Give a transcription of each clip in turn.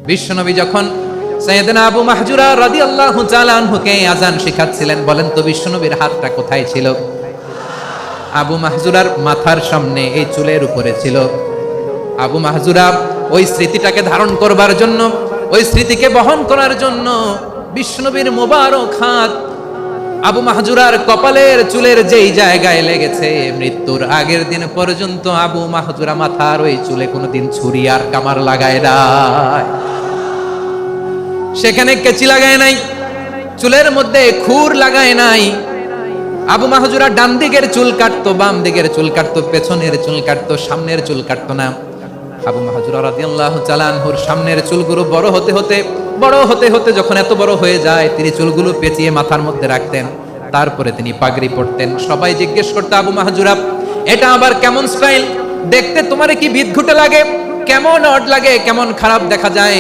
বিশ্বনবী যখন সাইয়েদনা আবু মাহজুরা রাদিয়াল্লাহু তাআলা আনহুকে আযান শেখাচ্ছিলেন, বলেন তো বিশ্বনবীর হাতটা কোথায় ছিল? আবু মাহজুরার মাথার সামনে, এই চুলের উপরে ছিল। আবু মাহজুরা ওই স্মৃতিটাকে ধারণ করবার জন্য, ওই স্মৃতিকে বহন করার জন্য বিশ্বনবীর মোবারক হাত আবু মাহজুরার কপালের চুলের যেই জায়গায় লেগেছে, মৃত্যুর আগের দিন পর্যন্ত আবু মাহজুরা মাথার ওই চুলে কোনোদিন ছুরি আর কামার লাগায় নাই, সেখানে কেচি লাগায় নাই, চুলের মধ্যে খুর লাগায় নাই। আবু মাহজুরা ডান দিকের চুল কাটতো, বাম দিকের চুল কাটতো, পেছনের চুল কাটতো, সামনের চুল কাটতো না। আবু মাহজুরা রাদিয়াল্লাহু তাআলা আনহুর সামনের চুলগুলো বড় হতে হতে যখন এত বড় হয়ে যায়, তিনি চুলগুলো পেঁচিয়ে মাথার মধ্যে রাখতেন, তারপরে তিনি পাগড়ি পরতেন। সবাই জিজ্ঞেস করতো, আবু মাহজুরা এটা আবার কেমন স্টাইল? দেখতে তোমারে কি বিদঘুটে লাগে? কেমন অড লাগে, কেমন খারাপ দেখা যায়?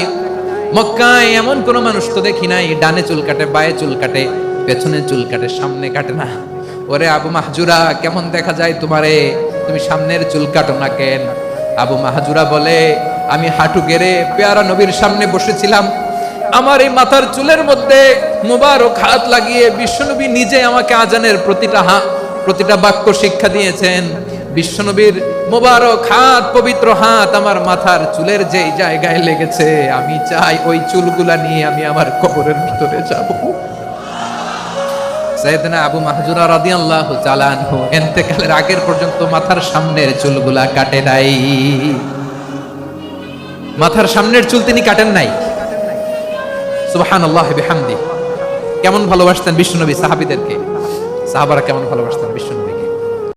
মক্কায় এমন কোন মানুষ তো দেখি নাই, ডানে চুল কাটে, বায়ে চুল কাটে, পেছনে চুল কাটে, সামনে কাটে না। ওরে আবু মাহজুরা, কেমন দেখা যায় তোমারে? তুমি সামনের চুল কাটো না কেন? আবু মাহজুরা বলে, আমি হাঁটু গেড়ে পেয়ারা নবীর সামনে বসেছিলাম, আমার এই মাথার চুলের মধ্যে মুবারক হাত লাগিয়ে বিশ্বনবী নিজে আমাকে আজানের প্রতিটা বাক্য শিক্ষা দিয়েছেন। বিশ্বনবীর মোবারক হাত, পবিত্র হাত আমার মাথার চুলের যেই জায়গায় লেগেছে, আমি চাই ওই চুলগুলা নিয়ে আমি আমার কবরের ভিতরে যাব। সাইয়েদনা আবু মাহজুরা রাদিয়াল্লাহু তাআলা আনহু ইন্তেকালের আগের পর্যন্ত মাথার সামনের চুলগুলা কাটে নাই। মাথার সামনের চুল তিনি কাটেন নাই। সুবহানাল্লাহি বিহামদি। কেমন ভালোবাসতেন বিশ্বনবী সাহাবীদেরকে, সাহাবারা কেমন ভালোবাসতেন বিশ্বনবী।